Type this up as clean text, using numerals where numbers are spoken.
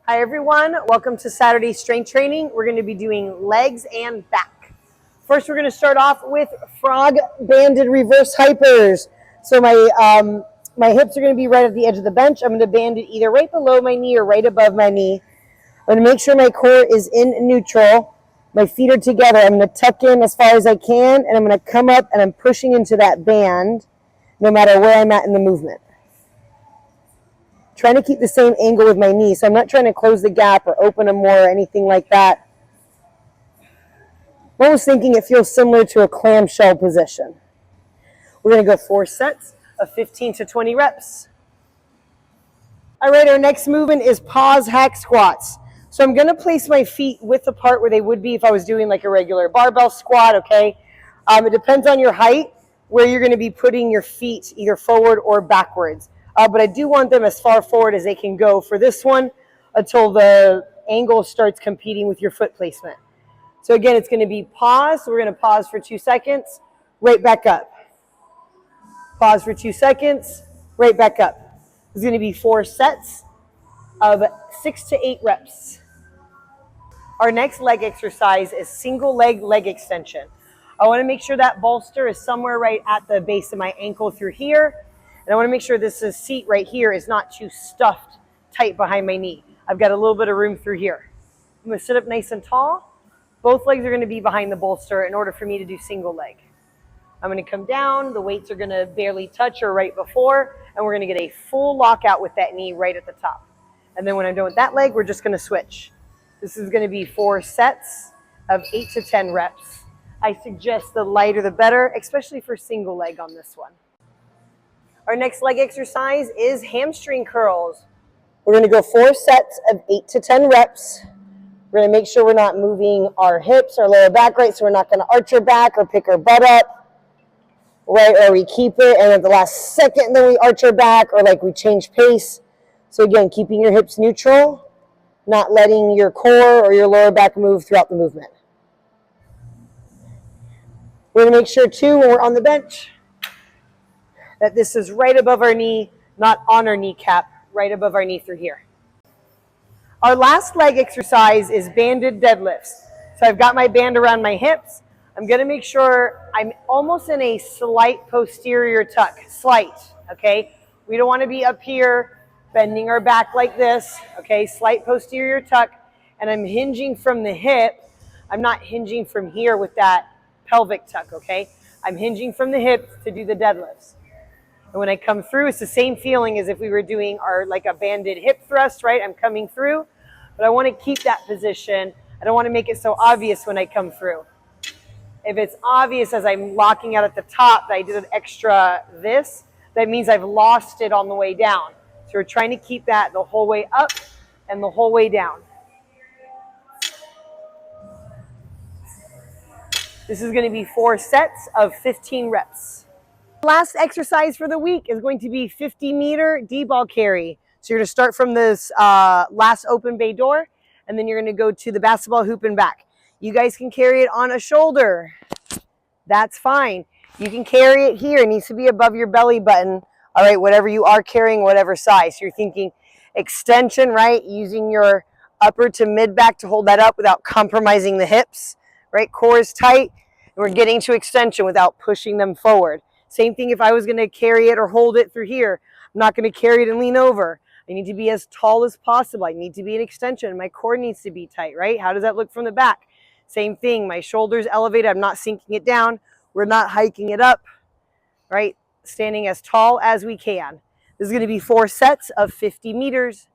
Hi everyone, welcome to Saturday strength training. We're going to be doing legs and back. First we're going to start off with frog banded reverse hypers. So my hips are going to be right at the edge of the bench. I'm going to band it either right below my knee or right above my knee. I'm going to make sure my core is in neutral. My feet are together. I'm going to tuck in as far as I can, and I'm going to come up and I'm pushing into that band no matter where I'm at in the movement. Trying to keep the same angle with my knee, so I'm not trying to close the gap or open them more or anything like that. I'm almost thinking it feels similar to a clamshell position. We're going to go 4 sets of 15 to 20 reps. All right, our next movement is pause hack squats. So I'm going to place my feet width apart where they would be if I was doing like a regular barbell squat, okay? It depends on your height where you're going to be putting your feet either forward or backwards. But I do want them as far forward as they can go for this one until the angle starts competing with your foot placement. So again, it's going to be pause. So we're going to pause for 2 seconds, right back up. Pause for 2 seconds, right back up. It's going to be 4 sets of 6 to 8 reps. Our next leg exercise is single leg extension. I want to make sure that bolster is somewhere right at the base of my ankle through here. And I want to make sure this seat right here is not too stuffed tight behind my knee. I've got a little bit of room through here. I'm going to sit up nice and tall. Both legs are going to be behind the bolster in order for me to do single leg. I'm going to come down. The weights are going to barely touch or right before. And we're going to get a full lockout with that knee right at the top. And then when I'm done with that leg, we're just going to switch. This is going to be 4 sets of 8 to 10 reps. I suggest the lighter the better, especially for single leg on this one. Our next leg exercise is hamstring curls. We're going to go 4 sets of 8 to 10 reps. We're going to make sure we're not moving our hips or lower back, right? So we're not going to arch our back or pick our butt up, right? Or we keep it and at the last second then we arch our back or like we change pace. So again, keeping your hips neutral, not letting your core or your lower back move throughout the movement. We're going to make sure too when we're on the bench that this is right above our knee, not on our kneecap, right above our knee through here. Our last leg exercise is banded deadlifts. So I've got my band around my hips. I'm going to make sure I'm almost in a slight posterior tuck, slight, okay? We don't want to be up here bending our back like this, okay? Slight posterior tuck, and I'm hinging from the hip. I'm not hinging from here with that pelvic tuck, okay? I'm hinging from the hip to do the deadlifts. And when I come through, it's the same feeling as if we were doing our like a banded hip thrust, right? I'm coming through, but I want to keep that position. I don't want to make it so obvious when I come through. If it's obvious as I'm locking out at the top that I did an extra this, that means I've lost it on the way down. So we're trying to keep that the whole way up and the whole way down. This is going to be 4 sets of 15 reps. Last exercise for the week is going to be 50-meter DBall carry. So you're going to start from this last open bay door, and then you're going to go to the basketball hoop and back. You guys can carry it on a shoulder. That's fine. You can carry it here. It needs to be above your belly button. All right, whatever you are carrying, whatever size. So you're thinking extension, right? Using your upper to mid back to hold that up without compromising the hips, right? Core is tight, and we're getting to extension without pushing them forward. Same thing if I was going to carry it or hold it through here. I'm not going to carry it and lean over. I need to be as tall as possible. I need to be an extension. My core needs to be tight, right? How does that look from the back? Same thing. My shoulders elevated. I'm not sinking it down. We're not hiking it up, right? Standing as tall as we can. This is going to be 4 sets of 50 meters.